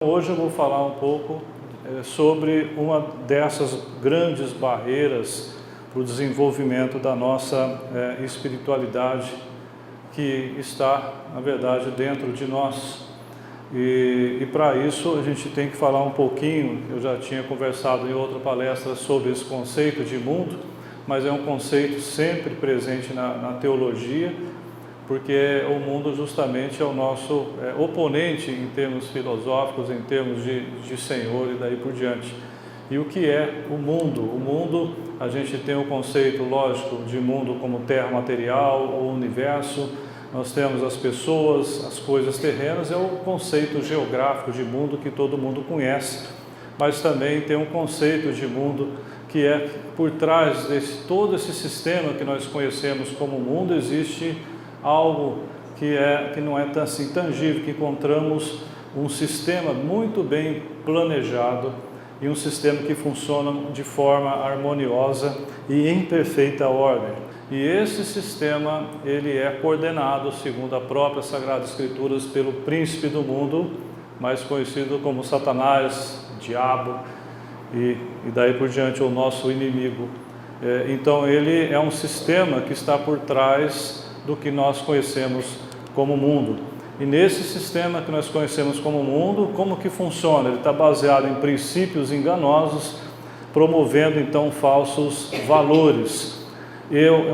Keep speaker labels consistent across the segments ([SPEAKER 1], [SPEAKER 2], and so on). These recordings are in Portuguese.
[SPEAKER 1] Hoje eu vou falar um pouco sobre uma dessas grandes barreiras para o desenvolvimento da nossa espiritualidade que está, na verdade, dentro de nós. E para isso a gente tem que falar um pouquinho, eu já tinha conversado em outra palestra sobre esse conceito de mundo, mas é um conceito sempre presente na teologia, porque o mundo justamente é o nosso oponente em termos filosóficos, em termos de Senhor e daí por diante. E o que é o mundo? O mundo, a gente tem o conceito lógico de mundo como terra material ou universo, nós temos as pessoas, as coisas terrenas, é o conceito geográfico de mundo que todo mundo conhece, mas também tem um conceito de mundo que é por trás de todo esse sistema que nós conhecemos como mundo, existe algo que não é assim tangível, que encontramos um sistema muito bem planejado e um sistema que funciona de forma harmoniosa e em perfeita ordem. E esse sistema, ele é coordenado, segundo a própria Sagrada Escrituras, pelo príncipe do mundo, mais conhecido como Satanás, Diabo e daí por diante o nosso inimigo. Então ele é um sistema que está por trás do que nós conhecemos como mundo. E nesse sistema que nós conhecemos como mundo, como que funciona? Ele está baseado em princípios enganosos, promovendo então falsos valores.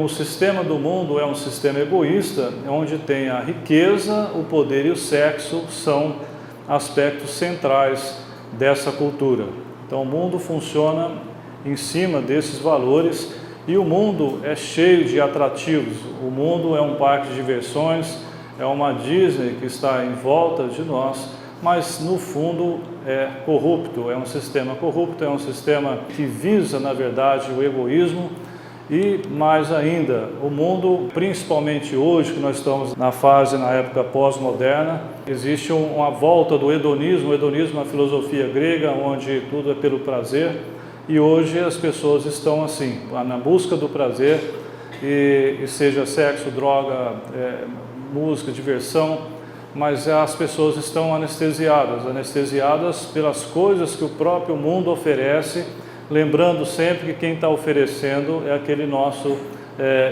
[SPEAKER 1] O sistema do mundo é um sistema egoísta, onde tem a riqueza, o poder e o sexo são aspectos centrais dessa cultura. Então o mundo funciona em cima desses valores. E o mundo é cheio de atrativos, o mundo é um parque de diversões, é uma Disney que está em volta de nós, mas no fundo é corrupto, é um sistema corrupto, é um sistema que visa, na verdade, o egoísmo e, mais ainda, o mundo, principalmente hoje, que nós estamos na época pós-moderna, existe uma volta do hedonismo. O hedonismo é uma filosofia grega, onde tudo é pelo prazer. E hoje as pessoas estão assim, na busca do prazer, e seja sexo, droga, música, diversão, mas as pessoas estão anestesiadas pelas coisas que o próprio mundo oferece, lembrando sempre que quem está oferecendo é aquele nosso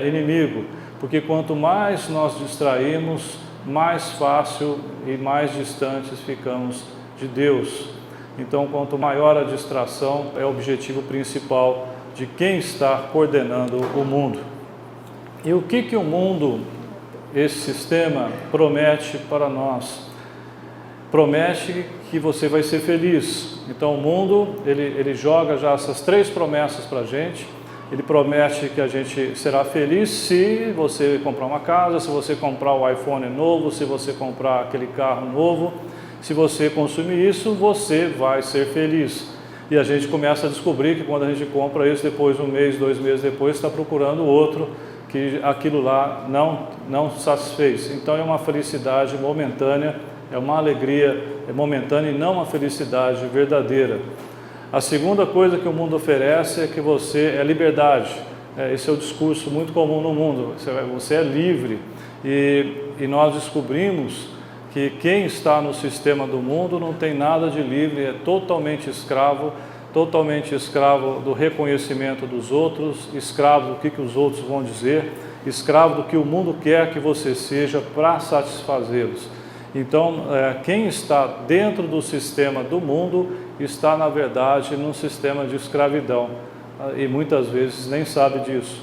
[SPEAKER 1] inimigo, porque quanto mais nós distraímos, mais fácil e mais distantes ficamos de Deus. Então, quanto maior a distração, é o objetivo principal de quem está coordenando o mundo. E o que o mundo, esse sistema, promete para nós? Promete que você vai ser feliz. Então, o mundo, ele joga já essas três promessas para a gente. Ele promete que a gente será feliz se você comprar uma casa, se você comprar o iPhone novo, se você comprar aquele carro novo. Se você consumir isso, você vai ser feliz. E a gente começa a descobrir que quando a gente compra isso, depois um mês, 2 meses depois, está procurando outro, que aquilo lá não satisfez. Então é uma felicidade momentânea, é uma alegria momentânea e não uma felicidade verdadeira. A segunda coisa que o mundo oferece é que você é liberdade. Esse é o discurso muito comum no mundo, você é livre. E nós descobrimos que quem está no sistema do mundo não tem nada de livre, é totalmente escravo do reconhecimento dos outros, escravo do que os outros vão dizer, escravo do que o mundo quer que você seja para satisfazê-los. Então, quem está dentro do sistema do mundo está, na verdade, num sistema de escravidão, e muitas vezes nem sabe disso.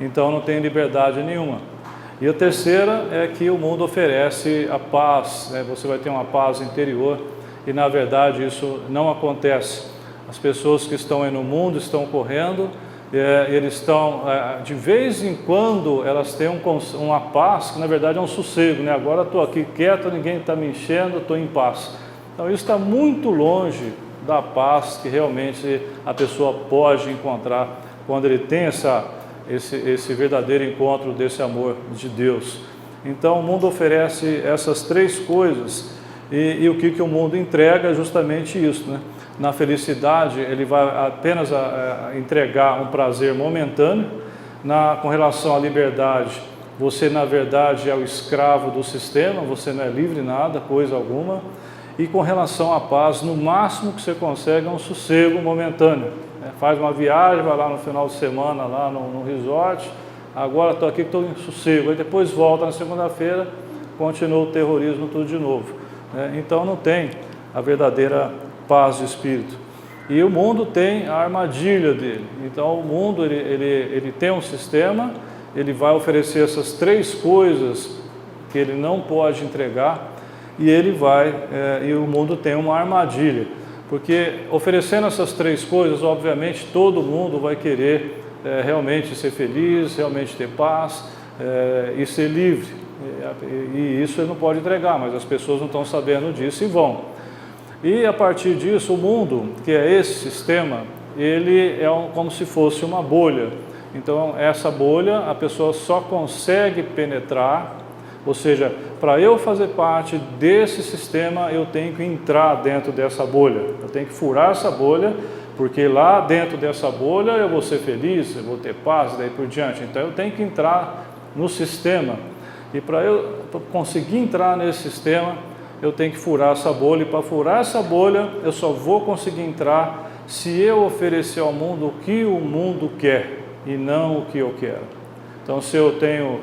[SPEAKER 1] Então, não tem liberdade nenhuma. E a terceira é que o mundo oferece a paz, você vai ter uma paz interior e na verdade isso não acontece. As pessoas que estão aí no mundo estão correndo, eles estão, de vez em quando elas têm uma paz que na verdade é um sossego, agora estou aqui quieto, ninguém está me enchendo, estou em paz. Então isso está muito longe da paz que realmente a pessoa pode encontrar quando ele tem esse verdadeiro encontro desse amor de Deus. Então o mundo oferece essas três coisas e o que o mundo entrega é justamente isso, Na felicidade ele vai apenas entregar um prazer momentâneo. Com relação à liberdade, você na verdade é o escravo do sistema, você não é livre nada, coisa alguma. E com relação à paz, no máximo que você consegue é um sossego momentâneo. Faz uma viagem, vai lá no final de semana, lá no resort, agora estou aqui, estou em sossego, aí depois volta na segunda-feira, continua o terrorismo tudo de novo. Então não tem a verdadeira paz de espírito. E o mundo tem a armadilha dele. Então o mundo ele tem um sistema, ele vai oferecer essas três coisas que ele não pode entregar, e e o mundo tem uma armadilha. Porque oferecendo essas três coisas, obviamente todo mundo vai querer realmente ser feliz, realmente ter paz e ser livre. E isso ele não pode entregar, mas as pessoas não estão sabendo disso e vão. E a partir disso, o mundo, que é esse sistema, ele é como se fosse uma bolha. Então, essa bolha, a pessoa só consegue penetrar, ou seja, para eu fazer parte desse sistema, eu tenho que entrar dentro dessa bolha. Eu tenho que furar essa bolha, porque lá dentro dessa bolha eu vou ser feliz, eu vou ter paz, e daí por diante. Então, eu tenho que entrar no sistema. E para eu conseguir entrar nesse sistema, eu tenho que furar essa bolha, e para furar essa bolha, eu só vou conseguir entrar se eu oferecer ao mundo o que o mundo quer, e não o que eu quero. Então, se eu tenho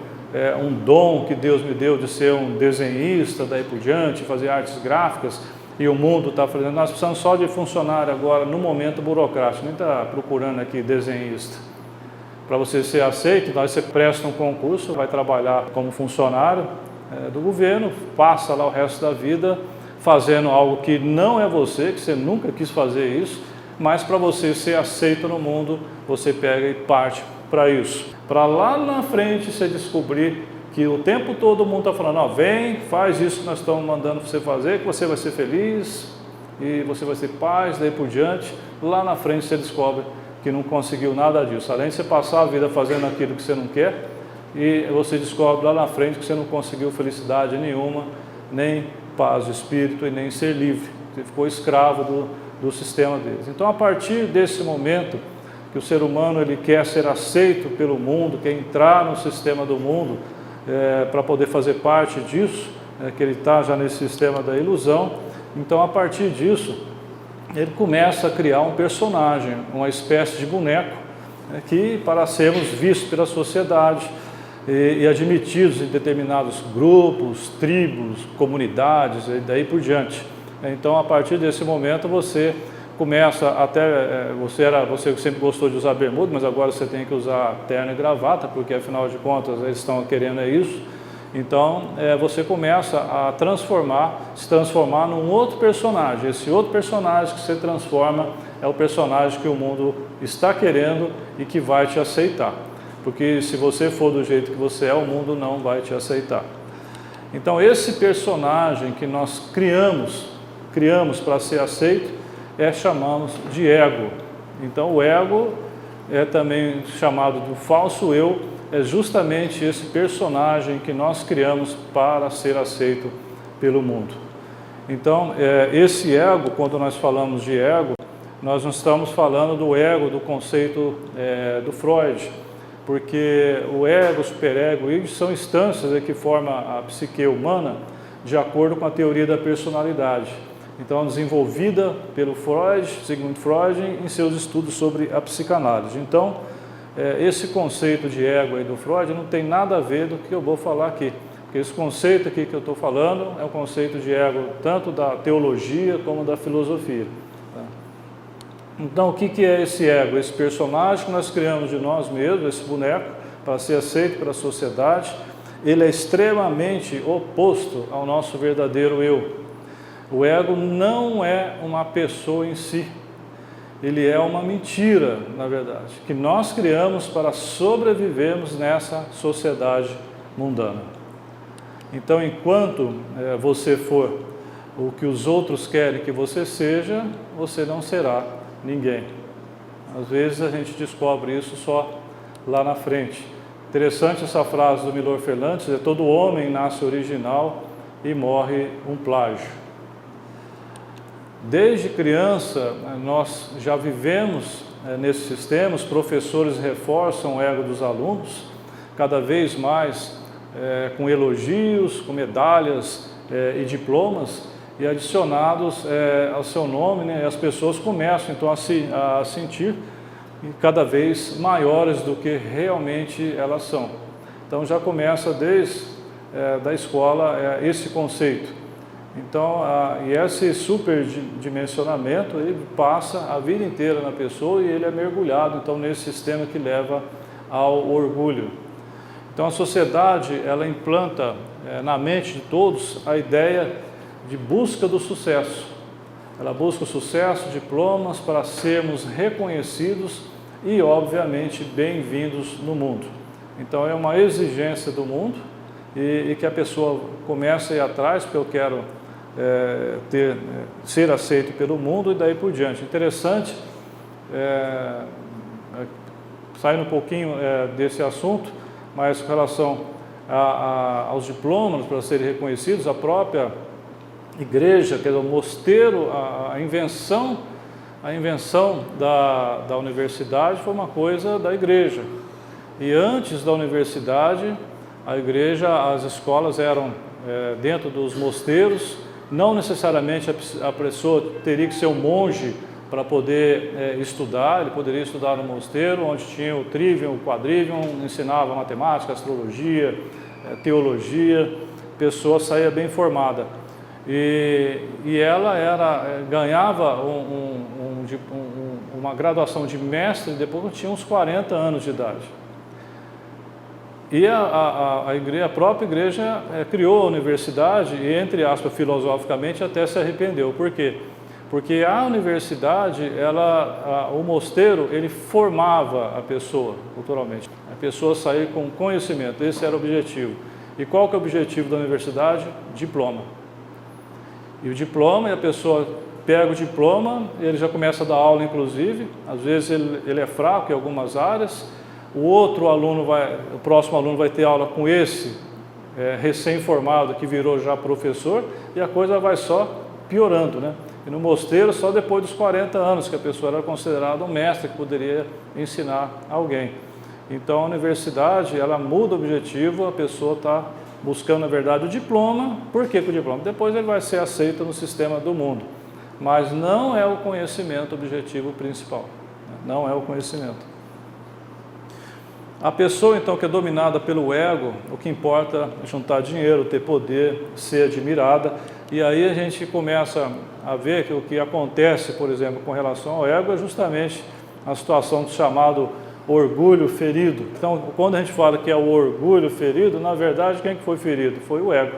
[SPEAKER 1] um dom que Deus me deu de ser um desenhista, daí por diante, fazer artes gráficas, e o mundo está fazendo, nós precisamos só de funcionário agora, no momento burocrático, nem está procurando aqui desenhista. Para você ser aceito, então você presta um concurso, vai trabalhar como funcionário do governo, passa lá o resto da vida fazendo algo que não é você, que você nunca quis fazer isso, mas para você ser aceito no mundo, você pega e parte para isso. Para lá na frente você descobrir que o tempo todo o mundo está falando, ó, vem, faz isso que nós estamos mandando você fazer, que você vai ser feliz e você vai ter paz, daí por diante. Lá na frente você descobre que não conseguiu nada disso. Além de você passar a vida fazendo aquilo que você não quer, e você descobre lá na frente que você não conseguiu felicidade nenhuma, nem paz de espírito e nem ser livre. Você ficou escravo do sistema deles. Então, a partir desse momento que o ser humano ele quer ser aceito pelo mundo, quer entrar no sistema do mundo para poder fazer parte disso, que ele está já nesse sistema da ilusão, então a partir disso ele começa a criar um personagem, uma espécie de boneco, que para sermos vistos pela sociedade e admitidos em determinados grupos, tribos, comunidades e daí por diante. Então a partir desse momento você começa você sempre gostou de usar bermuda, mas agora você tem que usar terno e gravata, porque afinal de contas eles estão querendo isso. Então você começa a se transformar num outro personagem. Esse outro personagem que você transforma é o personagem que o mundo está querendo e que vai te aceitar. Porque se você for do jeito que você é, o mundo não vai te aceitar. Então esse personagem que nós criamos para ser aceito, chamamos de ego. Então o ego é também chamado do falso eu, é justamente esse personagem que nós criamos para ser aceito pelo mundo. Então esse ego, quando nós falamos de ego, nós não estamos falando do ego, do conceito do Freud, porque o ego, o superego, são instâncias que formam a psique humana de acordo com a teoria da personalidade. Então, desenvolvida pelo Sigmund Freud, em seus estudos sobre a psicanálise. Então, esse conceito de ego aí do Freud não tem nada a ver do que eu vou falar aqui. Porque esse conceito aqui que eu estou falando é um conceito de ego tanto da teologia como da filosofia. Tá? Então, o que é esse ego? Esse personagem que nós criamos de nós mesmos, esse boneco, para ser aceito pela sociedade, ele é extremamente oposto ao nosso verdadeiro eu. O ego não é uma pessoa em si, ele é uma mentira, na verdade, que nós criamos para sobrevivermos nessa sociedade mundana. Então, enquanto você for o que os outros querem que você seja, você não será ninguém. Às vezes a gente descobre isso só lá na frente. Interessante essa frase do Milor Fernandes, todo homem nasce original e morre um plágio. Desde criança, nós já vivemos nesse sistema, os professores reforçam o ego dos alunos, cada vez mais com elogios, com medalhas e diplomas, e adicionados ao seu nome, né, as pessoas começam então a sentir cada vez maiores do que realmente elas são. Então já começa desde da escola esse conceito. Então, e esse superdimensionamento, ele passa a vida inteira na pessoa e ele é mergulhado então nesse sistema que leva ao orgulho. Então a sociedade, ela implanta na mente de todos a ideia de busca do sucesso. Ela busca o sucesso, diplomas para sermos reconhecidos e, obviamente, bem-vindos no mundo. Então é uma exigência do mundo e que a pessoa comece a ir atrás, porque eu quero ser aceito pelo mundo e daí por diante. Interessante, saindo um pouquinho desse assunto, mas com relação aos diplomas para serem reconhecidos, a própria igreja, quer dizer, o mosteiro, a invenção da universidade foi uma coisa da igreja. E antes da universidade, a igreja, as escolas eram dentro dos mosteiros. Não necessariamente a pessoa teria que ser um monge para poder estudar, ele poderia estudar no mosteiro, onde tinha o trivium, o quadrivium, ensinava matemática, astrologia, teologia, a pessoa saía bem formada. E ela ganhava uma graduação de mestre depois que tinha uns 40 anos de idade. E a própria igreja criou a universidade e, entre aspas, filosoficamente, até se arrependeu. Por quê? Porque a universidade, o mosteiro, ele formava a pessoa, culturalmente. A pessoa sair com conhecimento, esse era o objetivo. E qual que é o objetivo da universidade? Diploma. E o diploma, e a pessoa pega o diploma, ele já começa a dar aula, inclusive. Às vezes ele é fraco em algumas áreas. O próximo aluno vai ter aula com esse recém-formado que virou já professor, e a coisa vai só piorando, né? E no mosteiro, só depois dos 40 anos que a pessoa era considerada um mestre que poderia ensinar alguém. Então a universidade, ela muda o objetivo, a pessoa está buscando, na verdade, o diploma. Por que o diploma? Depois ele vai ser aceito no sistema do mundo. Mas não é o conhecimento o objetivo principal, né? Não é o conhecimento. A pessoa, então, que é dominada pelo ego, o que importa é juntar dinheiro, ter poder, ser admirada. E aí a gente começa a ver que o que acontece, por exemplo, com relação ao ego, é justamente a situação do chamado orgulho ferido. Então, quando a gente fala que é o orgulho ferido, na verdade, quem que foi ferido? Foi o ego.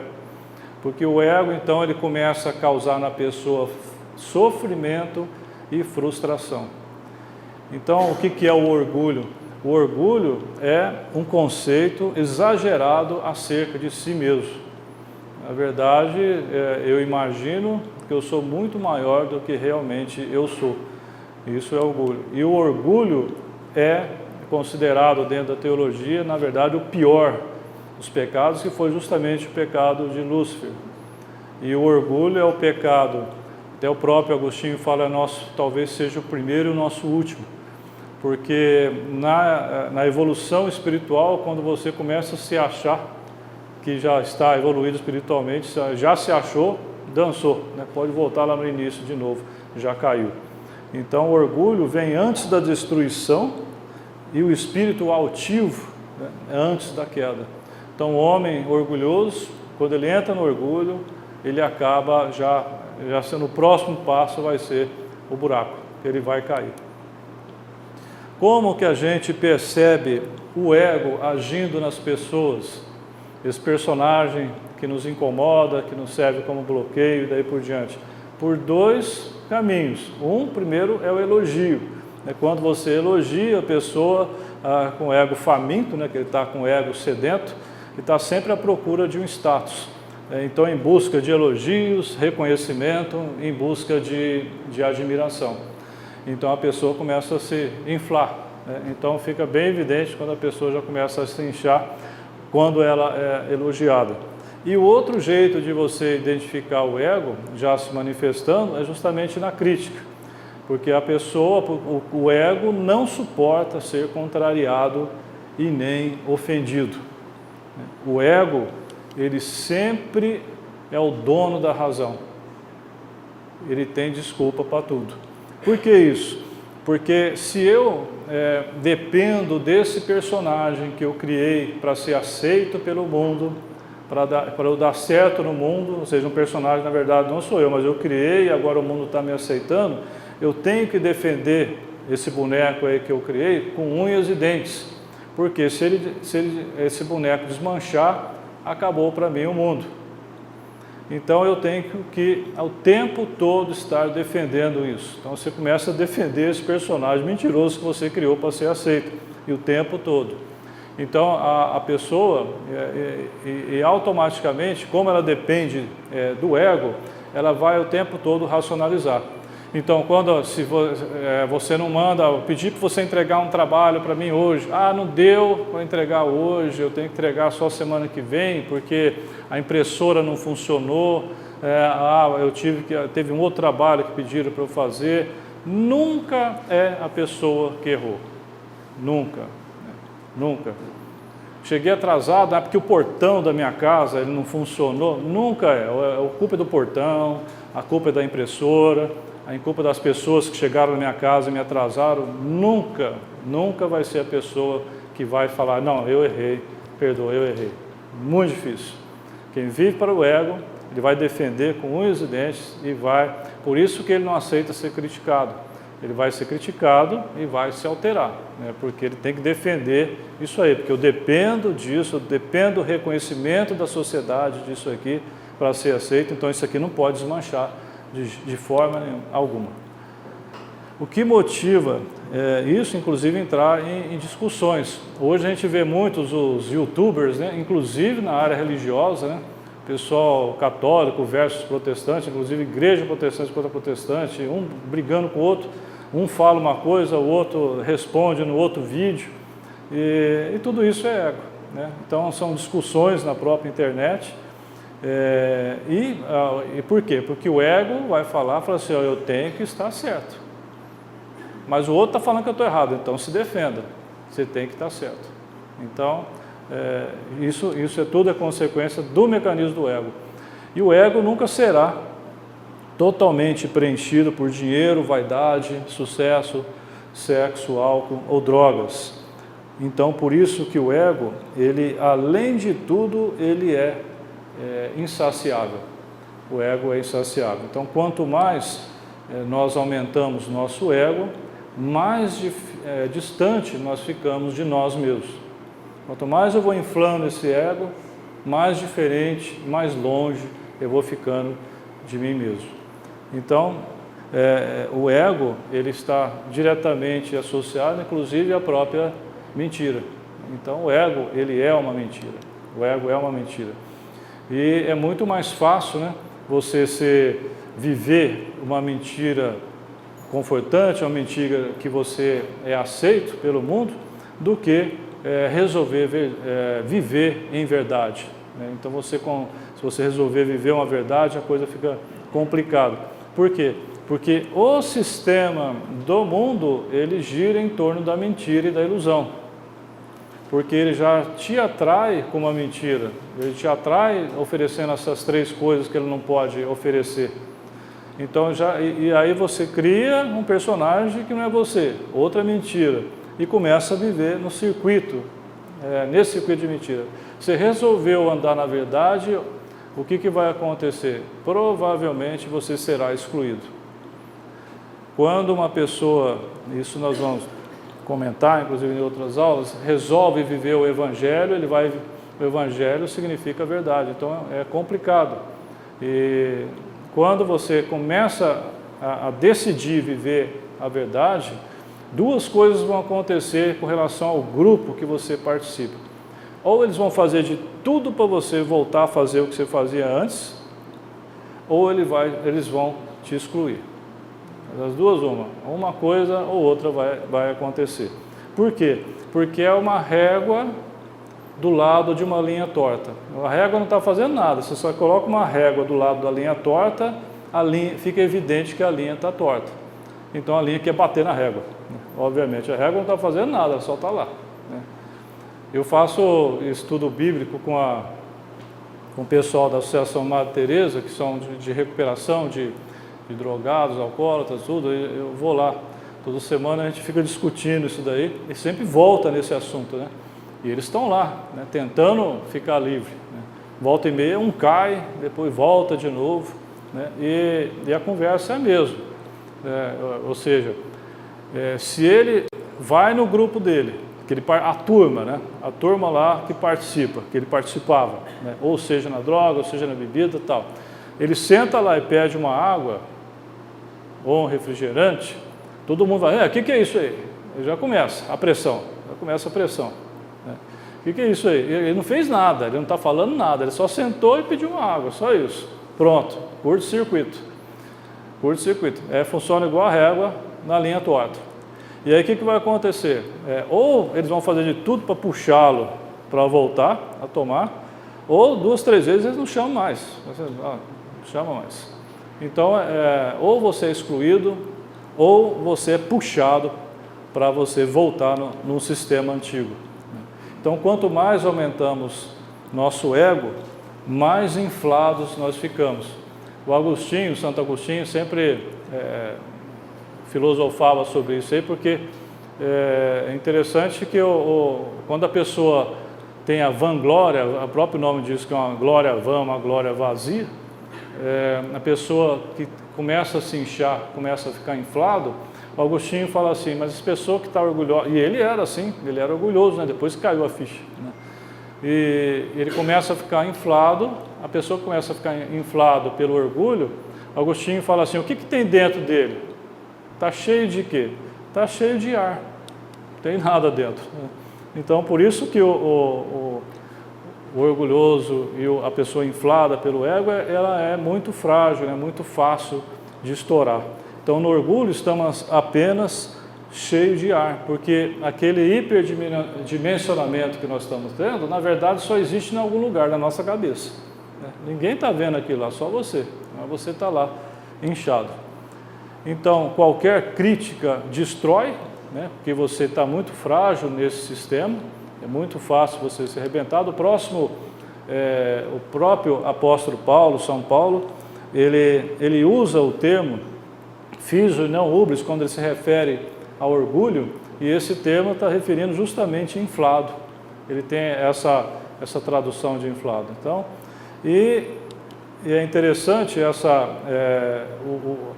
[SPEAKER 1] Porque o ego, então, ele começa a causar na pessoa sofrimento e frustração. Então, o que é o orgulho? O orgulho é um conceito exagerado acerca de si mesmo. Na verdade, eu imagino que eu sou muito maior do que realmente eu sou. Isso é orgulho. E o orgulho é considerado dentro da teologia, na verdade, o pior dos pecados, que foi justamente o pecado de Lúcifer. E o orgulho é o pecado, até o próprio Agostinho fala, talvez seja o primeiro e o nosso último. Porque na evolução espiritual, quando você começa a se achar que já está evoluído espiritualmente, já se achou, dançou, né? Pode voltar lá no início de novo, já caiu. Então o orgulho vem antes da destruição e o espírito altivo, né, antes da queda. Então o homem orgulhoso, quando ele entra no orgulho, ele acaba já sendo o próximo passo vai ser o buraco, ele vai cair. Como que a gente percebe o ego agindo nas pessoas? Esse personagem que nos incomoda, que nos serve como bloqueio e daí por diante. Por dois caminhos. Primeiro é o elogio. Quando você elogia a pessoa com o ego faminto, né, que ele está com o ego sedento, e está sempre à procura de um status. Então, em busca de elogios, reconhecimento, em busca de admiração. Então a pessoa começa a se inflar, né? Então fica bem evidente quando a pessoa já começa a se inchar quando ela é elogiada. E o outro jeito de você identificar o ego já se manifestando é justamente na crítica, porque a pessoa, o ego não suporta ser contrariado e nem ofendido. O ego, ele sempre é o dono da razão. ele tem desculpa para tudo. Por que isso? Porque se eu dependo desse personagem que eu criei para ser aceito pelo mundo, para eu dar certo no mundo, ou seja, um personagem na verdade não sou eu, mas eu criei e agora o mundo está me aceitando, eu tenho que defender esse boneco aí que eu criei com unhas e dentes, porque se esse boneco desmanchar, acabou para mim o mundo. Então eu tenho que ao tempo todo estar defendendo isso. Então você começa a defender esse personagem mentiroso que você criou para ser aceito, e o tempo todo. Então a pessoa, automaticamente, como ela depende do ego, ela vai o tempo todo racionalizar. Então, se você não manda, eu pedi para você entregar um trabalho para mim hoje, não deu para entregar hoje, eu tenho que entregar só semana que vem, porque a impressora não funcionou, teve um outro trabalho que pediram para eu fazer. Nunca é a pessoa que errou, nunca. Nunca. Cheguei atrasado, porque o portão da minha casa ele não funcionou. Nunca é. A culpa é do portão, a culpa é da impressora, a culpa das pessoas que chegaram na minha casa e me atrasaram. Nunca vai ser a pessoa que vai falar, não, eu errei, perdoa, eu errei. Muito difícil. Quem vive para o ego, ele vai defender com unhas e dentes e vai. Por isso que ele não aceita ser criticado. Ele vai ser criticado e vai se alterar, né? Porque ele tem que defender isso aí, porque eu dependo disso, eu dependo do reconhecimento da sociedade disso aqui para ser aceito, então isso aqui não pode desmanchar de forma alguma. O que motiva isso, inclusive, entrar em discussões. Hoje a gente vê muitos os youtubers, né? Inclusive na área religiosa, né? Pessoal católico versus protestante, inclusive igreja protestante contra protestante, um brigando com o outro. Um fala uma coisa, o outro responde no outro vídeo, e tudo isso é ego, né? Então são discussões na própria internet, e por quê? Porque o ego vai falar assim, eu tenho que estar certo, mas o outro está falando que eu estou errado, então se defenda, você tem que estar certo. Então isso tudo é consequência do mecanismo do ego, e o ego nunca será totalmente preenchido por dinheiro, vaidade, sucesso, sexo, álcool ou drogas. Então, por isso que o ego, ele, além de tudo, ele é insaciável. O ego é insaciável. Então, quanto mais nós aumentamos nosso ego, mais distante nós ficamos de nós mesmos. Quanto mais eu vou inflando esse ego, mais diferente, mais longe eu vou ficando de mim mesmo. Então, o ego, ele está diretamente associado, inclusive, à própria mentira. Então, o ego, ele é uma mentira. O ego é uma mentira. E é muito mais fácil, né, você viver uma mentira confortante, uma mentira que você é aceito pelo mundo, do que resolver viver em verdade. Né? Então, se você resolver viver uma verdade, a coisa fica complicada. Por quê? Porque o sistema do mundo, ele gira em torno da mentira e da ilusão. Porque ele já te atrai com uma mentira, ele te atrai oferecendo essas três coisas que ele não pode oferecer. Então, e aí você cria um personagem que não é você, outra mentira, e começa a viver no circuito, nesse circuito de mentira. Você resolveu andar na verdade, o que vai acontecer? Provavelmente você será excluído. Quando uma pessoa, isso nós vamos comentar, inclusive em outras aulas, resolve viver o Evangelho, o Evangelho significa verdade, então é complicado. E quando você começa a decidir viver a verdade, duas coisas vão acontecer com relação ao grupo que você participa. Ou eles vão fazer de tudo para você voltar a fazer o que você fazia antes, ou eles vão te excluir. Das duas, uma coisa ou outra vai acontecer. Por quê? Porque é uma régua do lado de uma linha torta. A régua não está fazendo nada, você só coloca uma régua do lado da linha torta, fica evidente que a linha está torta. Então a linha quer bater na régua. Obviamente, a régua não está fazendo nada, ela só está lá. Eu faço estudo bíblico com o pessoal da Associação Madre Teresa, que são de recuperação, de de drogados, alcoólatras, tudo, eu vou lá. Toda semana a gente fica discutindo isso daí e sempre volta nesse assunto, né? E eles estão lá, né, tentando ficar livre, né? Volta e meia um cai, depois volta de novo, né? E a conversa é a mesma, ou seja, se ele vai no grupo dele, a turma, né? A turma lá que participa, que ele participava, né? Ou seja na droga, ou seja na bebida e tal, ele senta lá e pede uma água ou um refrigerante, todo mundo vai, o que é isso aí? Já começa a pressão, né? O que é isso aí? Ele não fez nada, ele não está falando nada, ele só sentou e pediu uma água, só isso. Pronto, curto-circuito. Curto-circuito. Funciona igual a régua na linha torta. E aí o que vai acontecer? Ou eles vão fazer de tudo para puxá-lo para voltar a tomar, ou 2, 3 vezes eles não chamam mais. Não chama mais. Então, ou você é excluído, ou você é puxado para você voltar no sistema antigo. Então, quanto mais aumentamos nosso ego, mais inflados nós ficamos. O Agostinho, Santo Agostinho, sempre filosofava sobre isso aí, porque é interessante que quando a pessoa tem a vanglória, o próprio nome diz que é uma glória vã, uma glória vazia, a pessoa que começa a se inchar, começa a ficar inflado, o Agostinho fala assim, mas essa pessoa que está orgulhosa, e ele era assim, ele era orgulhoso, né? Depois caiu a ficha, né? E ele começa a ficar inflado, a pessoa começa a ficar inflado pelo orgulho, Agostinho fala assim, o que tem dentro dele? Está cheio de quê? Está cheio de ar, não tem nada dentro, né? Então, por isso que o orgulhoso e a pessoa inflada pelo ego, ela é muito frágil, é muito fácil de estourar. Então, no orgulho, estamos apenas cheios de ar, porque aquele hiperdimensionamento que nós estamos tendo, na verdade, só existe em algum lugar da nossa cabeça, né? Ninguém está vendo aquilo lá, só você, mas você está lá, inchado. Então, qualquer crítica destrói, né? Porque você está muito frágil nesse sistema, é muito fácil você ser arrebentado. O próprio apóstolo Paulo, São Paulo, ele usa o termo fiso e não ubris quando ele se refere ao orgulho, e esse termo está referindo justamente a inflado. Ele tem essa tradução de inflado. Então, e é interessante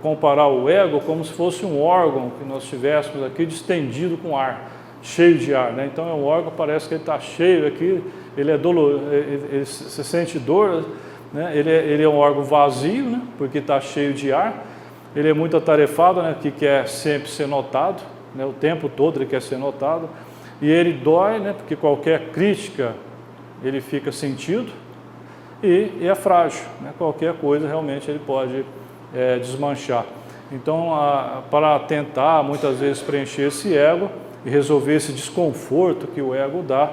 [SPEAKER 1] comparar o ego como se fosse um órgão que nós tivéssemos aqui distendido com ar, cheio de ar, né? Então é um órgão, parece que ele está cheio aqui, ele é doloroso, ele se sente dor, né? Ele é um órgão vazio, né? Porque está cheio de ar. Ele é muito atarefado, né? Que quer sempre ser notado, né? O tempo todo ele quer ser notado. E ele dói, né? Porque qualquer crítica ele fica sentido. E é frágil, né? Qualquer coisa realmente ele pode desmanchar. Então, para tentar muitas vezes preencher esse ego e resolver esse desconforto que o ego dá,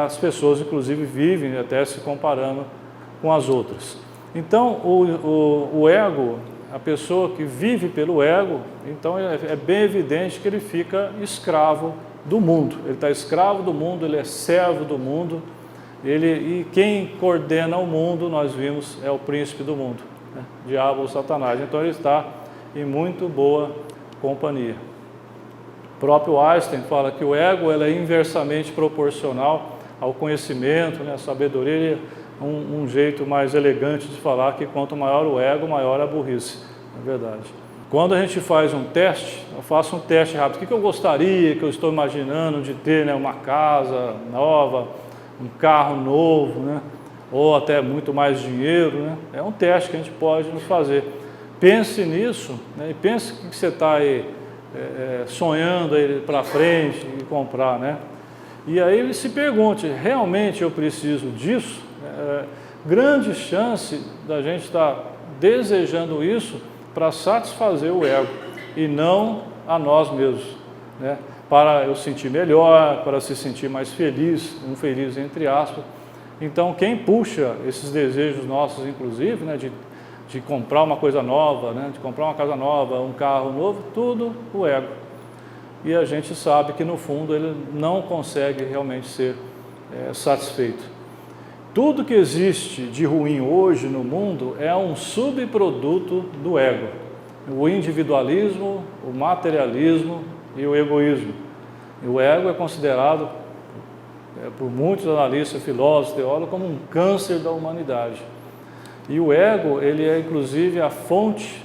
[SPEAKER 1] as pessoas inclusive vivem até se comparando com as outras. Então, o ego, a pessoa que vive pelo ego, então é bem evidente que ele fica escravo do mundo. Ele está escravo do mundo, ele é servo do mundo. E quem coordena o mundo, nós vimos, é o príncipe do mundo, né? Diabo ou Satanás. Então ele está em muito boa companhia. O próprio Einstein fala que o ego é inversamente proporcional ao conhecimento, né? A sabedoria, um jeito mais elegante de falar que quanto maior o ego, maior a burrice, é verdade. Quando a gente faz um teste, eu faço um teste rápido. O que eu gostaria, que eu estou imaginando de ter, né? Uma casa nova, um carro novo, né? Ou até muito mais dinheiro, né? É um teste que a gente pode nos fazer. Pense nisso, né? E pense que você está aí sonhando aí para frente e comprar, né? E aí se pergunte, realmente eu preciso disso? Grande chance da gente estar desejando isso para satisfazer o ego e não a nós mesmos, né? Para eu sentir melhor, para se sentir mais feliz, um feliz entre aspas. Então, quem puxa esses desejos nossos, inclusive, né, de comprar uma coisa nova, né, de comprar uma casa nova, um carro novo, tudo o ego. E a gente sabe que, no fundo, ele não consegue realmente ser satisfeito. tudo que existe de ruim hoje no mundo é um subproduto do ego. O individualismo, o materialismo e o egoísmo. E o ego é considerado, por muitos analistas, filósofos, teólogos, como um câncer da humanidade. E o ego, ele é inclusive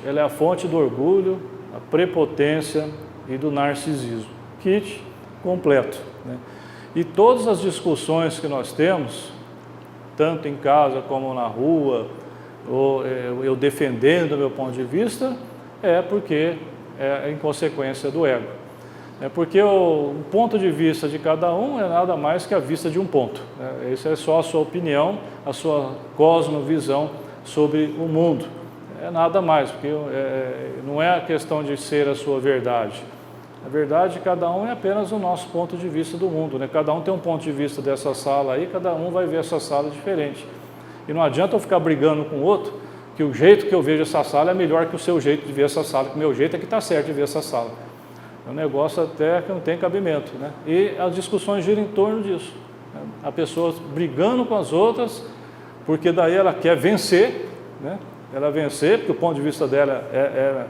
[SPEAKER 1] ele é a fonte do orgulho, da prepotência e do narcisismo. Kit completo, né? E todas as discussões que nós temos, tanto em casa como na rua, ou eu defendendo o meu ponto de vista, é porque é em consequência do ego. É porque o ponto de vista de cada um é nada mais que a vista de um ponto. Isso é só a sua opinião, a sua cosmovisão sobre o mundo. É nada mais, porque não é a questão de ser a sua verdade. A verdade de cada um é apenas o nosso ponto de vista do mundo, né? Cada um tem um ponto de vista dessa sala aí, cada um vai ver essa sala diferente. E não adianta eu ficar brigando com o outro, que o jeito que eu vejo essa sala é melhor que o seu jeito de ver essa sala, que o meu jeito é que está certo de ver essa sala. É um negócio até que não tem cabimento, né? E as discussões giram em torno disso, né? A pessoa brigando com as outras, porque daí ela quer vencer, né? Ela vencer, porque o ponto de vista dela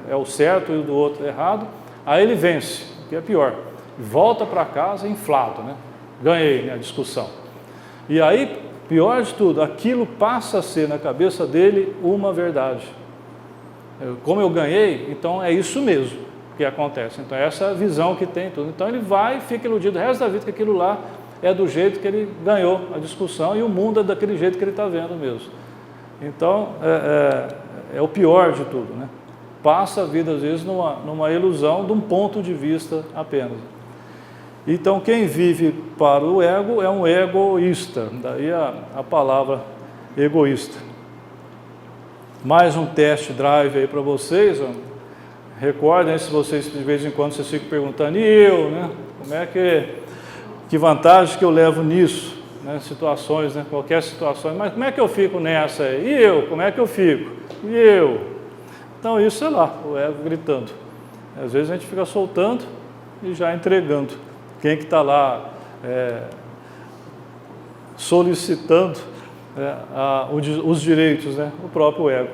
[SPEAKER 1] é o certo e o do outro é errado. Aí ele vence, que é pior, volta para casa inflado, né? Ganhei, né, a discussão. E aí, pior de tudo, aquilo passa a ser na cabeça dele uma verdade. Como eu ganhei, então é isso mesmo que acontece. Então essa é a visão que tem tudo. Então ele vai e fica iludido o resto da vida que aquilo lá é do jeito que ele ganhou a discussão e o mundo é daquele jeito que ele está vendo mesmo. Então é o pior de tudo, né? Passa a vida, às vezes, numa ilusão de um ponto de vista apenas. Então, quem vive para o ego é um egoísta, daí a palavra egoísta. Mais um test drive aí para vocês. Ó. Recordem, se vocês de vez em quando vocês ficam perguntando, e eu, né? Como é que vantagem que eu levo nisso? Né? Situações, né? Qualquer situação, mas como é que eu fico nessa aí? E eu, como é que eu fico? E eu? Então isso é lá, o ego gritando. Às vezes a gente fica soltando e já entregando. Quem que está lá solicitando os direitos, né? O próprio ego.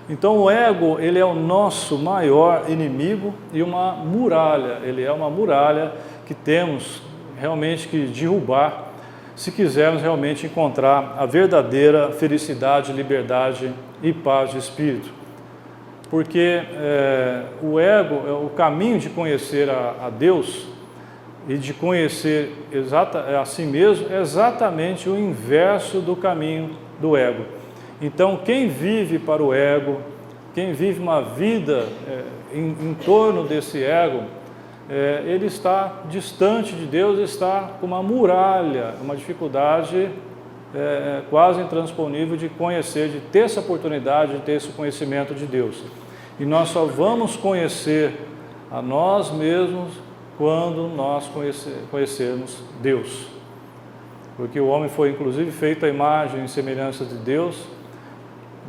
[SPEAKER 1] Então o ego, ele é o nosso maior inimigo e uma muralha. Ele é uma muralha que temos realmente que derrubar se quisermos realmente encontrar a verdadeira felicidade, liberdade e paz de espírito. Porque o ego, o caminho de conhecer a Deus e de conhecer a si mesmo é exatamente o inverso do caminho do ego. Então, quem vive para o ego, quem vive uma vida em torno desse ego, ele está distante de Deus, está com uma muralha, uma dificuldade quase intransponível de conhecer, de ter essa oportunidade, de ter esse conhecimento de Deus. E nós só vamos conhecer a nós mesmos quando nós conhecermos Deus. Porque o homem foi inclusive feito à imagem e semelhança de Deus.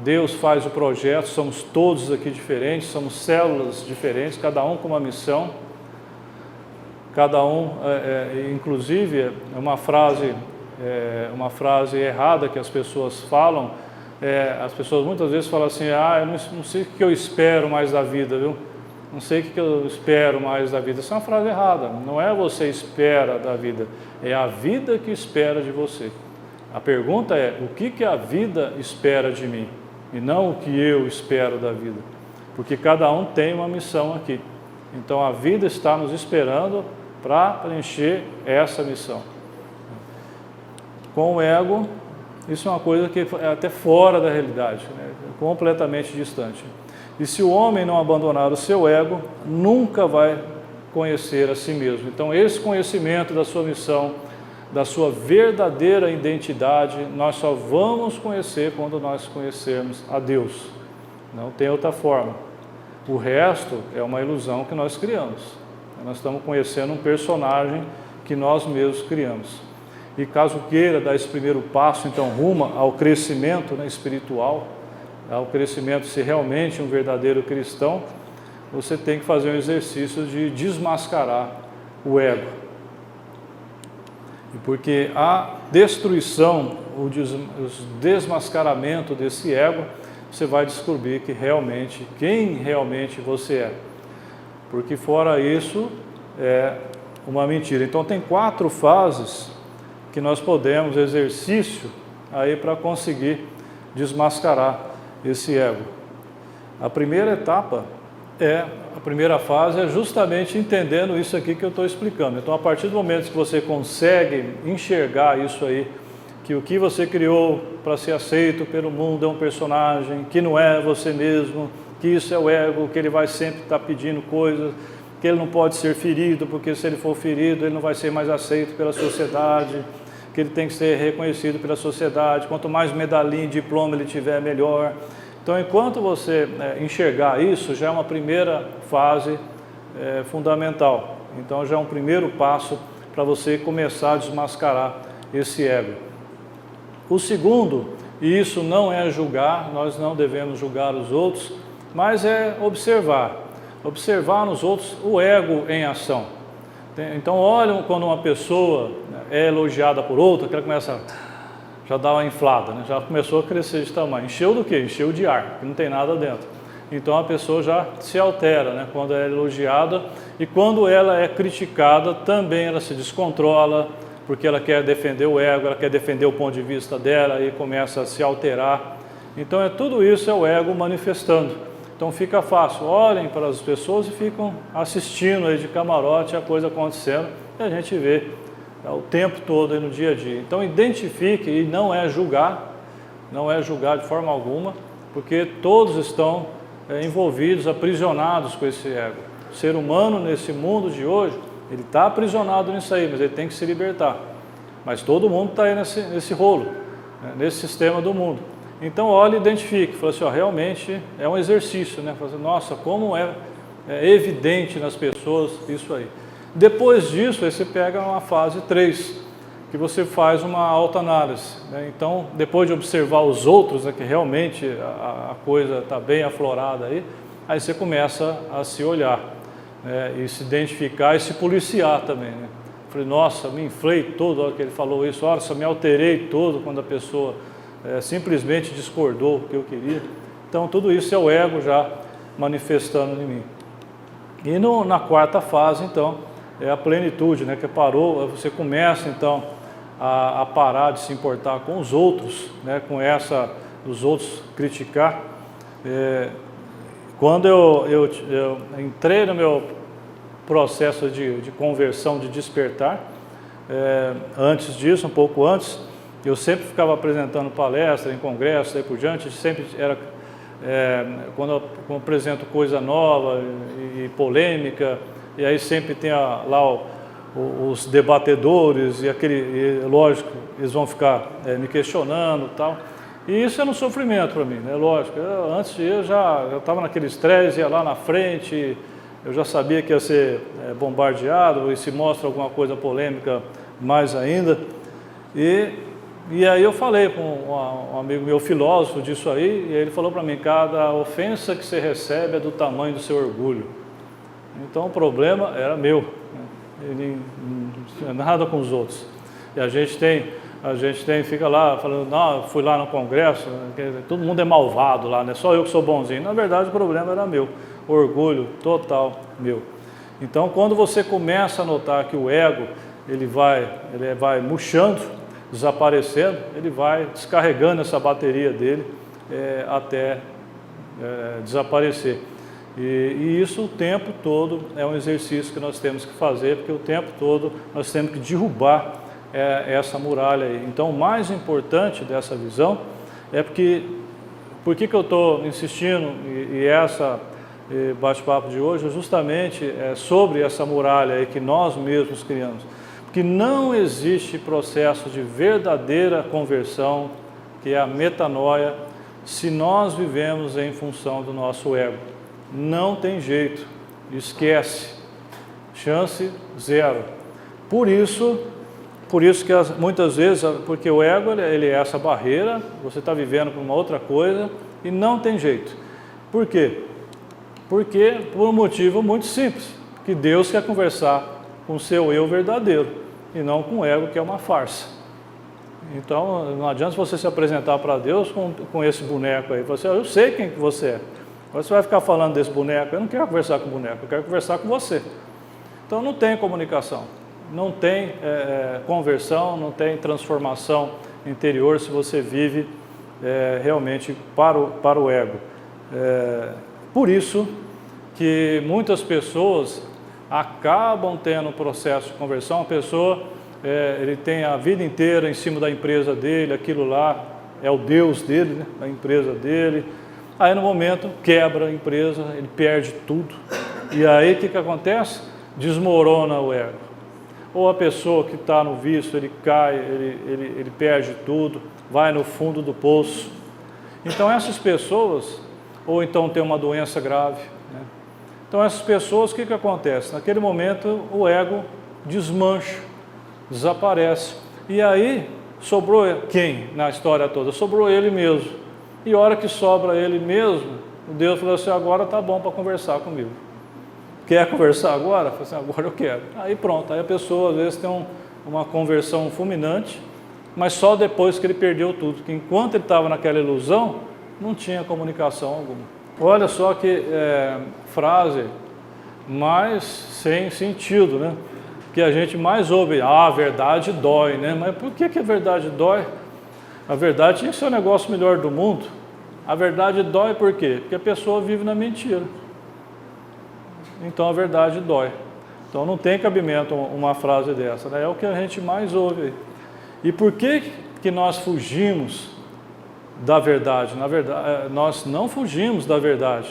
[SPEAKER 1] Deus faz o projeto, somos todos aqui diferentes, somos células diferentes, cada um com uma missão. Cada um, inclusive, é uma frase errada que as pessoas falam. As pessoas muitas vezes falam assim, eu não sei o que eu espero mais da vida, viu? Não sei o que eu espero mais da vida. Isso é uma frase errada. Não é você espera da vida, é a vida que espera de você. A pergunta é, o que a vida espera de mim? E não o que eu espero da vida. Porque cada um tem uma missão aqui. Então a vida está nos esperando para preencher essa missão. Com o ego, isso é uma coisa que é até fora da realidade, né? Completamente distante. E se o homem não abandonar o seu ego, nunca vai conhecer a si mesmo. Então esse conhecimento da sua missão, da sua verdadeira identidade, nós só vamos conhecer quando nós conhecermos a Deus. Não tem outra forma. O resto é uma ilusão que nós criamos. Nós estamos conhecendo um personagem que nós mesmos criamos. E caso queira dar esse primeiro passo, então, rumo ao crescimento, né, espiritual, ao crescimento, ser realmente um verdadeiro cristão, você tem que fazer um exercício de desmascarar o ego. E porque a destruição, o desmascaramento desse ego, você vai descobrir que realmente, quem realmente você é. Porque fora isso, é uma mentira. Então tem 4 fases que nós podemos, exercício, aí para conseguir desmascarar esse ego. A primeira etapa a primeira fase é justamente entendendo isso aqui que eu estou explicando. Então, a partir do momento que você consegue enxergar isso aí, que o que você criou para ser aceito pelo mundo é um personagem, que não é você mesmo, que isso é o ego, que ele vai sempre estar pedindo coisas, que ele não pode ser ferido, porque se ele for ferido, ele não vai ser mais aceito pela sociedade, que ele tem que ser reconhecido pela sociedade, quanto mais medalhinha e diploma ele tiver, melhor. Então, enquanto você enxergar isso, já é uma primeira fase fundamental. Então, já é um primeiro passo para você começar a desmascarar esse ego. O segundo, e isso não é julgar, nós não devemos julgar os outros, mas é observar. Observar nos outros o ego em ação. Então, olham quando uma pessoa é elogiada por outra, que ela começa já dá uma inflada, né? Já começou a crescer de tamanho. Encheu do quê? Encheu de ar, que não tem nada dentro. Então a pessoa já se altera, né? Quando é elogiada, e quando ela é criticada, também ela se descontrola, porque ela quer defender o ego, ela quer defender o ponto de vista dela e começa a se alterar. Então tudo isso é o ego manifestando. Então fica fácil, olhem para as pessoas e ficam assistindo aí de camarote a coisa acontecendo, e a gente vê o tempo todo aí no dia a dia. Então identifique, e não é julgar de forma alguma, porque todos estão envolvidos, aprisionados com esse ego. O ser humano nesse mundo de hoje, ele está aprisionado nisso aí, mas ele tem que se libertar. Mas todo mundo está aí nesse rolo, né, nesse sistema do mundo. Então olhe e identifique, fala assim, ó, realmente é um exercício, né? Fala assim, nossa, como é evidente nas pessoas isso aí. Depois disso, aí você pega uma fase 3, que você faz uma autoanálise, né? Então, depois de observar os outros, né, que realmente a coisa está bem aflorada aí você começa a se olhar, né, e se identificar e se policiar também, né? Falei, nossa, me inflei todo a hora que ele falou isso, nossa, me alterei todo quando a pessoa simplesmente discordou do que eu queria. Então, tudo isso é o ego já manifestando em mim. E na 4ª fase, então, é a plenitude, né, que parou, você começa então a parar de se importar com os outros, né, com os outros criticar. Quando eu entrei no meu processo de conversão, de despertar, antes disso, um pouco antes, eu sempre ficava apresentando palestra em congressos, daí por diante, sempre era, quando eu apresento coisa nova e polêmica, e aí sempre tem lá os debatedores, e lógico, eles vão ficar me questionando e tal. E isso era um sofrimento para mim, né? Lógico, antes eu já estava naquele estresse, ia lá na frente, eu já sabia que ia ser bombardeado, e se mostra alguma coisa polêmica, mais ainda. E aí eu falei com um amigo meu, filósofo disso aí, e ele falou para mim, cada ofensa que você recebe é do tamanho do seu orgulho. Então o problema era meu, né? Ele não tinha nada com os outros. E a gente fica lá falando, não, fui lá no congresso, todo mundo é malvado lá, né? Só eu que sou bonzinho. Na verdade o problema era meu, orgulho total meu. Então quando você começa a notar que o ego, ele vai murchando, desaparecendo, ele vai descarregando essa bateria dele até desaparecer. E isso o tempo todo é um exercício que nós temos que fazer, porque o tempo todo nós temos que derrubar essa muralha aí. Então o mais importante dessa visão é por que eu estou insistindo, e essa bate-papo de hoje é justamente sobre essa muralha aí que nós mesmos criamos. Porque não existe processo de verdadeira conversão, que é a metanoia, se nós vivemos em função do nosso ego. Não tem jeito, esquece, chance zero. Por isso que muitas vezes, porque o ego ele é essa barreira, você está vivendo por uma outra coisa e não tem jeito. Por quê? Porque por um motivo muito simples, que Deus quer conversar com o seu eu verdadeiro. e não com o ego, que é uma farsa. Então, não adianta você se apresentar para Deus com esse boneco aí. Você, eu sei quem que você é. Agora você vai ficar falando desse boneco, eu não quero conversar com o boneco, eu quero conversar com você. Então não tem comunicação, não tem conversão, não tem transformação interior se você vive realmente para o ego. Por isso que muitas pessoas acabam tendo um processo de conversão. A pessoa, ele tem a vida inteira em cima da empresa dele, aquilo lá é o Deus dele, né? A empresa dele. Aí no momento quebra a empresa, ele perde tudo. E aí o que acontece? Desmorona o ego. Ou a pessoa que está no vício, ele cai, ele perde tudo, vai no fundo do poço. Então essas pessoas, ou então tem uma doença grave, né? Então essas pessoas, o que acontece? Naquele momento o ego desmancha, desaparece. E aí sobrou quem na história toda? Sobrou ele mesmo. E a hora que sobra ele mesmo, Deus falou assim, agora tá bom para conversar comigo. Quer conversar agora? Falei assim, agora eu quero. Aí pronto, aí a pessoa às vezes tem uma conversão fulminante, mas só depois que ele perdeu tudo, porque enquanto ele estava naquela ilusão, não tinha comunicação alguma. Olha só que frase mais sem sentido, né? Que a gente mais ouve, a verdade dói, né? Mas por que a verdade dói? A verdade tinha que ser o negócio melhor do mundo. A verdade dói por quê? Porque a pessoa vive na mentira. Então a verdade dói. Então não tem cabimento uma frase dessa, né? É o que a gente mais ouve. E por que nós fugimos da verdade? Na verdade, nós não fugimos da verdade,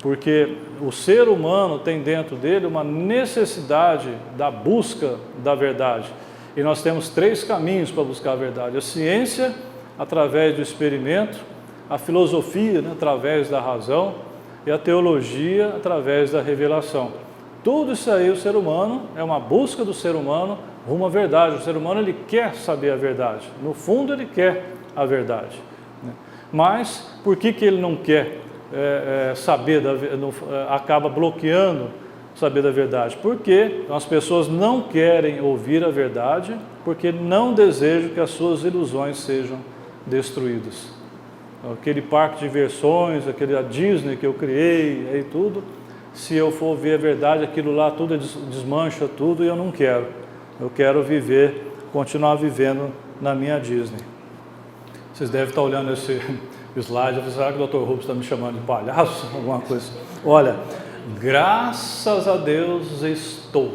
[SPEAKER 1] porque o ser humano tem dentro dele uma necessidade da busca da verdade. E nós temos 3 caminhos para buscar a verdade: a ciência, através do experimento; a filosofia, né, através da razão; e a teologia, através da revelação. Tudo isso aí, o ser humano, é uma busca do ser humano rumo à verdade. O ser humano, ele quer saber a verdade. No fundo, ele quer a verdade. Mas, por que ele não quer saber, acaba bloqueando saber da verdade? Porque as pessoas não querem ouvir a verdade, porque não desejam que as suas ilusões sejam destruídas. Aquele parque de diversões, aquele Disney que eu criei, aí tudo, se eu for ver a verdade, aquilo lá tudo desmancha tudo e eu não quero. Eu quero viver, continuar vivendo na minha Disney. Vocês devem estar olhando esse slide, será que o Dr. Rubens está me chamando de palhaço? Alguma coisa. Olha, graças a Deus estou.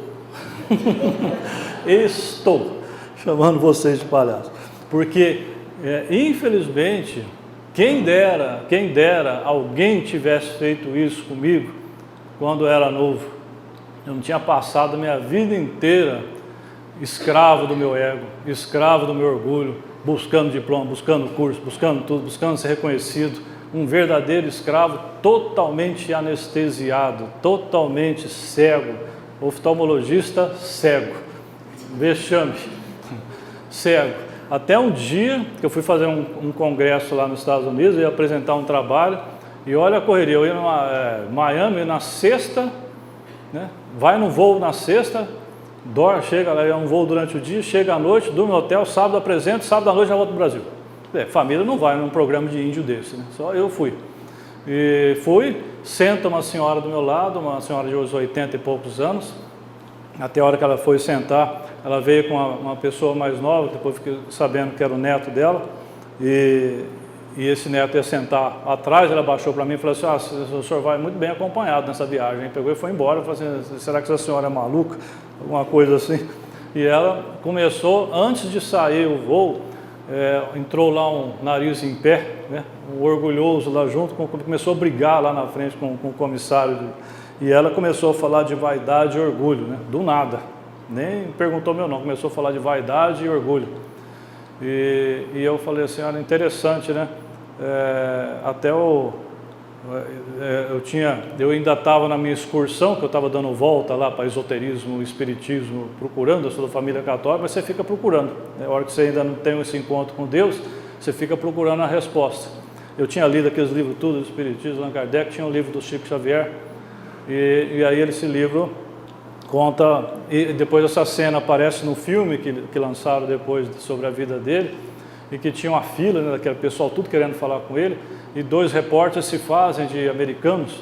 [SPEAKER 1] Estou chamando vocês de palhaço. Porque, infelizmente, quem dera alguém tivesse feito isso comigo quando eu era novo. Eu não tinha passado a minha vida inteira escravo do meu ego, escravo do meu orgulho, buscando diploma, buscando curso, buscando tudo, buscando ser reconhecido. Um verdadeiro escravo totalmente anestesiado, totalmente cego, oftalmologista cego, vexame, cego. Até um dia que eu fui fazer um congresso lá nos Estados Unidos, eu ia apresentar um trabalho, e olha a correria, eu ia em Miami na sexta, né? Vai no voo na sexta, chega lá, é um voo durante o dia, chega à noite, dorme no hotel, sábado apresento, sábado à noite já volto para o Brasil. Família não vai num programa de índio desse, né? Só eu fui. E fui, senta uma senhora do meu lado, uma senhora de uns 80 e poucos anos. Até a hora que ela foi sentar, ela veio com uma pessoa mais nova, depois fiquei sabendo que era o neto dela, e esse neto ia sentar atrás. Ela baixou para mim e falou assim: o senhor vai muito bem acompanhado nessa viagem. Aí pegou e foi embora. Eu falei assim: será que essa senhora é maluca? Alguma coisa assim. E ela começou, antes de sair o voo, entrou lá um nariz em pé, né, um orgulhoso lá junto, começou a brigar lá na frente com o comissário, e ela começou a falar de vaidade e orgulho, né, do nada, nem perguntou meu nome, começou a falar de vaidade e orgulho. E eu falei assim: olha, interessante, né, eu ainda estava na minha excursão, que eu estava dando volta lá para esoterismo, espiritismo, procurando. Eu sou da família católica, mas você fica procurando. Na hora que você ainda não tem esse encontro com Deus, você fica procurando a resposta. Eu tinha lido aqueles livros tudo do espiritismo, Allan Kardec, tinha um livro do Chico Xavier, e aí esse livro conta, e depois essa cena aparece no filme que lançaram depois sobre a vida dele, e que tinha uma fila, né, daquele pessoal tudo querendo falar com ele, e 2 repórteres se fazem de americanos,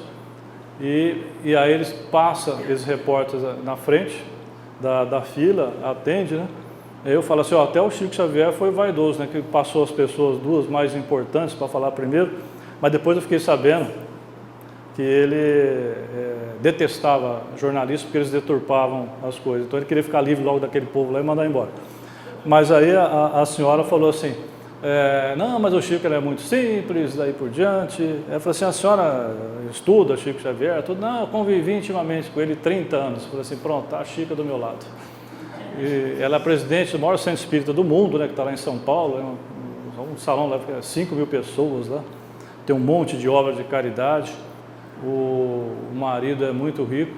[SPEAKER 1] e aí eles passam, esses repórteres na frente da fila, atende, né? Aí eu falo assim, ó, até o Chico Xavier foi vaidoso, né, que passou as pessoas 2 mais importantes para falar primeiro, mas depois eu fiquei sabendo que ele detestava jornalistas porque eles deturpavam as coisas, então ele queria ficar livre logo daquele povo lá e mandar embora. Mas aí a senhora falou assim, não, mas o Chico ele é muito simples, daí por diante. Ela falou assim, a senhora estuda Chico Xavier? Tudo? Não, eu convivi intimamente com ele 30 anos. Eu falei assim, pronto, tá a Chica do meu lado. E ela é presidente do maior centro espírita do mundo, né, que está lá em São Paulo, é um salão lá, 5.000 pessoas lá, tem um monte de obras de caridade, o marido é muito rico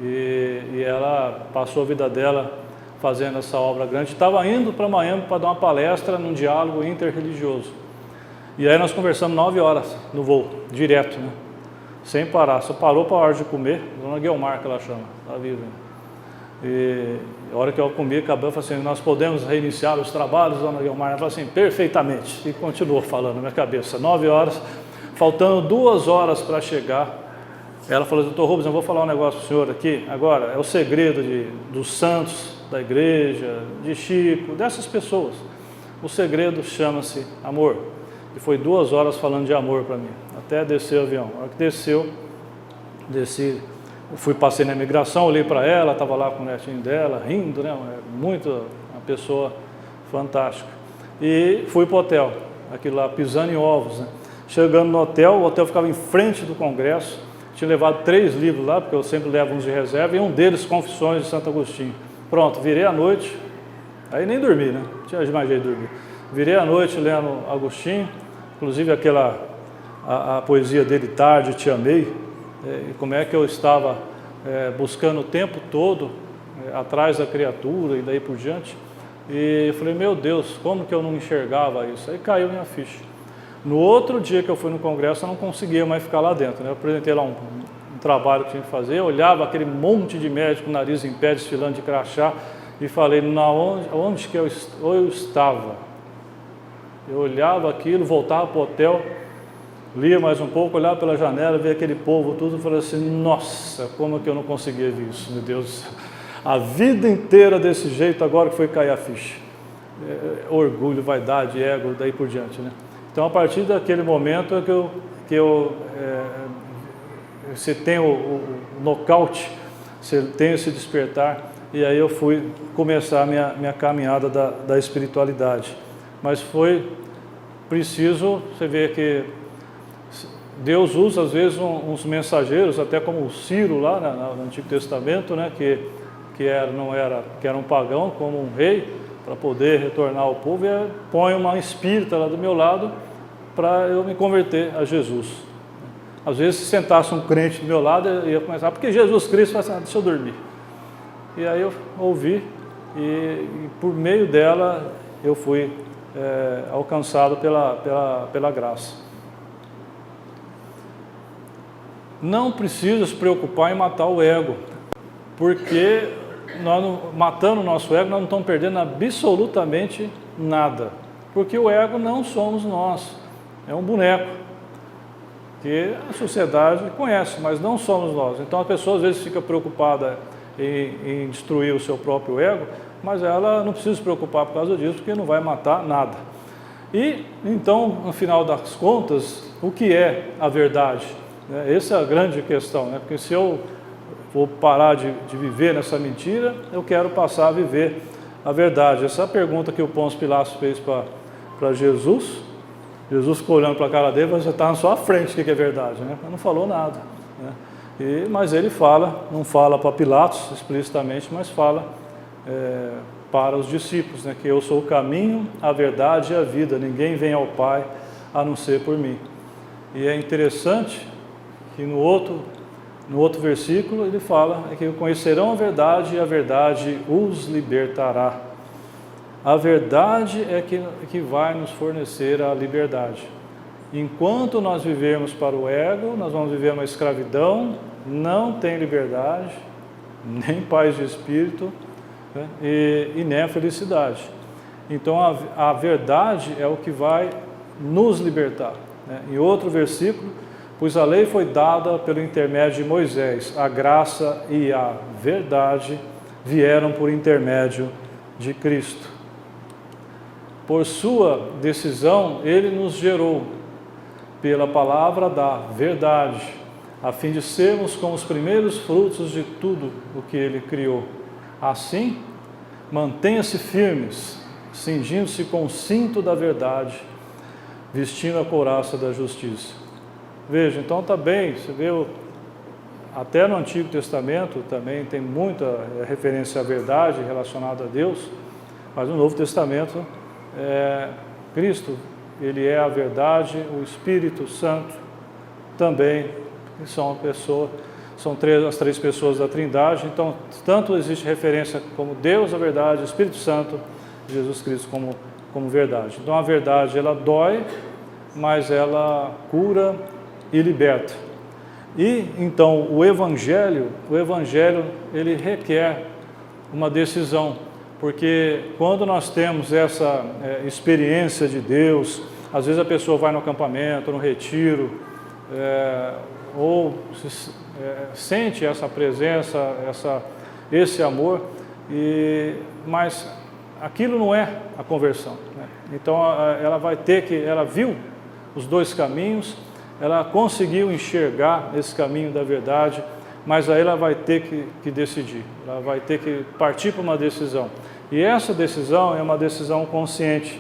[SPEAKER 1] e ela passou a vida dela fazendo essa obra grande. Estava indo para Miami para dar uma palestra num diálogo interreligioso. E aí nós conversamos 9 horas no voo, direto, né? Sem parar, só parou para a hora de comer, Dona Guilmar que ela chama, ela vive. E a hora que eu comi, acabou, eu falei assim, nós podemos reiniciar os trabalhos, Dona Guilmar? Ela falou assim, perfeitamente, e continuou falando na minha cabeça, 9 horas, faltando 2 horas para chegar. Ela falou, doutor Rubens, eu vou falar um negócio para o senhor aqui, agora, é o segredo dos santos, da igreja, de Chico, dessas pessoas. O segredo chama-se amor. E foi 2 horas falando de amor para mim, até descer o avião. A hora que desci, passei na imigração, olhei para ela, estava lá com o netinho dela, rindo, né? Uma pessoa fantástica. E fui para o hotel, aquilo lá, pisando em ovos, né? Chegando no hotel, o hotel ficava em frente do Congresso, tinha levado 3 livros lá, porque eu sempre levo uns de reserva, e um deles, Confissões de Santo Agostinho. Pronto, virei à noite, aí nem dormi, né? Não tinha mais jeito de dormir. Virei à noite lendo Agostinho, inclusive a poesia dele, Tarde, Te Amei, e como é que eu estava buscando o tempo todo atrás da criatura e daí por diante. E eu falei, meu Deus, como que eu não enxergava isso? Aí caiu minha ficha. No outro dia que eu fui no congresso, eu não conseguia mais ficar lá dentro, né? Eu apresentei lá um trabalho que tinha que fazer, eu olhava aquele monte de médico, nariz em pé, desfilando de crachá, e falei, onde que eu estava? Eu olhava aquilo, voltava para o hotel, lia mais um pouco, olhava pela janela, via aquele povo tudo, e falei assim, nossa, como é que eu não conseguia ver isso, meu Deus, a vida inteira desse jeito, agora que foi cair a ficha. Orgulho, vaidade, ego, daí por diante, né? Então, a partir daquele momento é que você tem o nocaute, você tem esse despertar, e aí eu fui começar a minha caminhada da espiritualidade. Mas foi preciso, você vê que Deus usa às vezes uns mensageiros, até como o Ciro lá no Antigo Testamento, né, que era um pagão, como um rei, para poder retornar ao povo, e põe uma espírita lá do meu lado para eu me converter a Jesus. Às vezes, se sentasse um crente do meu lado, eu ia começar, porque Jesus Cristo fala assim, deixa eu dormir. E aí eu ouvi, e por meio dela eu fui alcançado pela graça. Não precisa se preocupar em matar o ego, porque matando o nosso ego, nós não estamos perdendo absolutamente nada, porque o ego não somos nós, é um boneco que a sociedade conhece, mas não somos nós. Então a pessoa às vezes fica preocupada em destruir o seu próprio ego, mas ela não precisa se preocupar por causa disso, porque não vai matar nada. E então, no final das contas, o que é a verdade? Essa é a grande questão, né? Porque se eu vou parar de viver nessa mentira, eu quero passar a viver a verdade. Essa é a pergunta que o Pôncio Pilatos fez para Jesus. Jesus ficou olhando para a cara dele, você está na sua frente, o que é verdade, né? Ele não falou nada, né? Mas ele fala, não fala para Pilatos explicitamente, mas fala para os discípulos, né? Que eu sou o caminho, a verdade e a vida, ninguém vem ao Pai a não ser por mim. E é interessante que no outro versículo ele fala que conhecerão a verdade e a verdade os libertará. A verdade é que vai nos fornecer a liberdade. Enquanto nós vivermos para o ego, nós vamos viver uma escravidão, não tem liberdade, nem paz de espírito, né, e nem a felicidade. Então a verdade é o que vai nos libertar, né? Em outro versículo, pois a lei foi dada pelo intermédio de Moisés, a graça e a verdade vieram por intermédio de Cristo. Por sua decisão, ele nos gerou pela palavra da verdade, a fim de sermos como os primeiros frutos de tudo o que ele criou. Assim, mantenha-se firmes, cingindo-se com o cinto da verdade, vestindo a couraça da justiça. Veja, então está bem, você vê, até no Antigo Testamento também tem muita referência à verdade relacionada a Deus, mas no Novo Testamento, Cristo, ele é a verdade, o Espírito Santo também, que são as três pessoas da Trindade. Então, tanto existe referência como Deus, a verdade, o Espírito Santo, Jesus Cristo como verdade. Então, a verdade, ela dói, mas ela cura e liberta. E, então, o Evangelho, ele requer uma decisão, porque quando nós temos essa experiência de Deus, às vezes a pessoa vai no acampamento, no retiro, ou sente essa presença, esse amor, mas aquilo não é a conversão, né? Então ela vai ter que, ela viu os dois caminhos, ela conseguiu enxergar esse caminho da verdade, mas aí ela vai ter que decidir, ela vai ter que partir para uma decisão. E essa decisão é uma decisão consciente,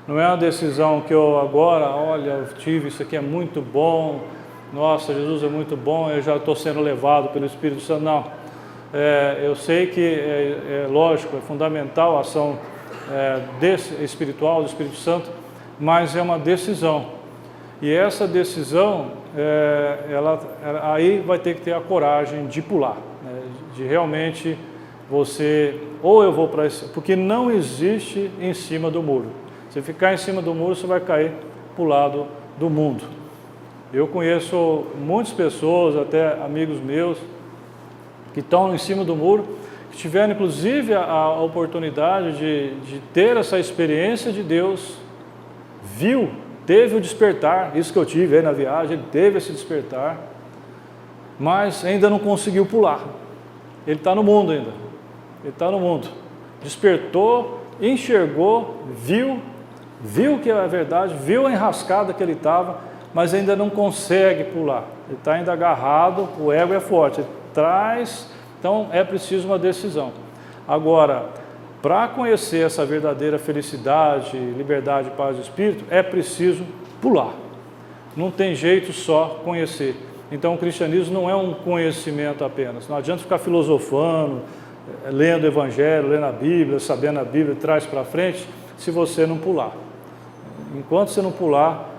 [SPEAKER 1] não é uma decisão que eu agora, olha, eu tive, isso aqui é muito bom, nossa, Jesus é muito bom, eu já estou sendo levado pelo Espírito Santo. Não, eu sei que é lógico, é fundamental a ação espiritual do Espírito Santo, mas é uma decisão. E essa decisão, aí vai ter que ter a coragem de pular, né? De realmente você, ou eu vou para esse, porque não existe em cima do muro. Se ficar em cima do muro, você vai cair para o lado do mundo. Eu conheço muitas pessoas, até amigos meus, que estão em cima do muro, que tiveram inclusive a oportunidade de ter essa experiência de Deus, teve o despertar, isso que eu tive aí na viagem, ele teve esse despertar, mas ainda não conseguiu pular. Ele está no mundo ainda, ele está no mundo. Despertou, enxergou, viu que é verdade, viu a enrascada que ele estava, mas ainda não consegue pular. Ele está ainda agarrado, o ego é forte, ele traz, então é preciso uma decisão. Agora, para conhecer essa verdadeira felicidade, liberdade, paz do Espírito, é preciso pular. Não tem jeito só conhecer. Então o cristianismo não é um conhecimento apenas. Não adianta ficar filosofando, lendo o Evangelho, lendo a Bíblia, sabendo a Bíblia, traz para frente, se você não pular. Enquanto você não pular,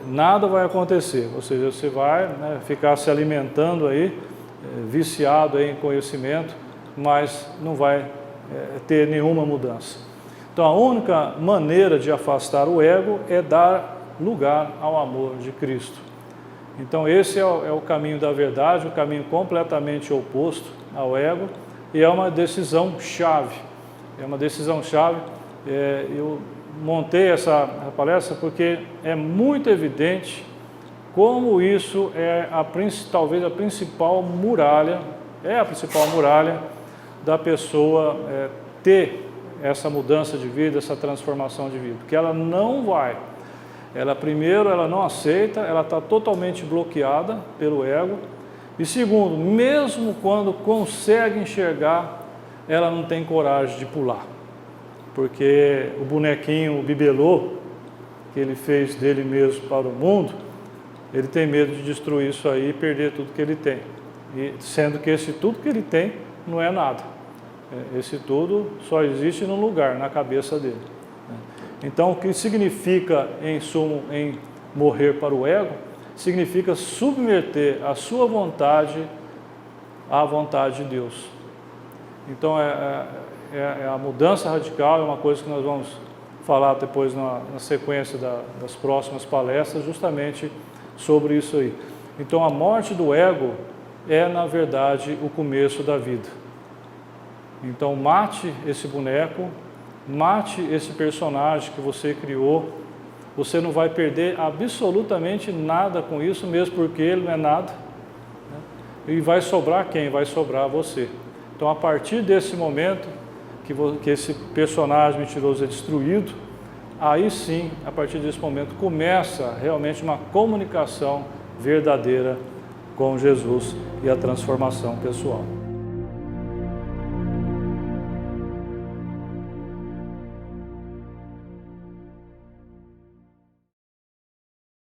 [SPEAKER 1] nada vai acontecer. Ou seja, você vai ficar se alimentando aí, viciado aí em conhecimento, mas não vai ter nenhuma mudança. Então a única maneira de afastar o ego é dar lugar ao amor de Cristo. Então esse é o caminho da verdade, o caminho completamente oposto ao ego, e é uma decisão chave. É uma decisão chave. Eu montei essa palestra porque é muito evidente como isso é talvez a principal muralha, da pessoa ter essa mudança de vida, essa transformação de vida, porque ela não vai, primeiro ela não aceita, ela está totalmente bloqueada pelo ego, e segundo, mesmo quando consegue enxergar, ela não tem coragem de pular, porque o bonequinho, o bibelô, que ele fez dele mesmo para o mundo, ele tem medo de destruir isso aí e perder tudo que ele tem, e sendo que esse tudo que ele tem não é nada. Esse tudo só existe num lugar, na cabeça dele. Então, o que significa, em sumo, em morrer para o ego, significa submeter a sua vontade à vontade de Deus. Então, a mudança radical é uma coisa que nós vamos falar depois na sequência das próximas palestras, justamente sobre isso aí. Então, a morte do ego é, na verdade, o começo da vida. Então mate esse boneco, mate esse personagem que você criou. Você não vai perder absolutamente nada com isso, mesmo porque ele não é nada, né? E vai sobrar quem? Vai sobrar você. Então, a partir desse momento que esse personagem mentiroso é destruído, aí sim, a partir desse momento, começa realmente uma comunicação verdadeira com Jesus e a transformação pessoal.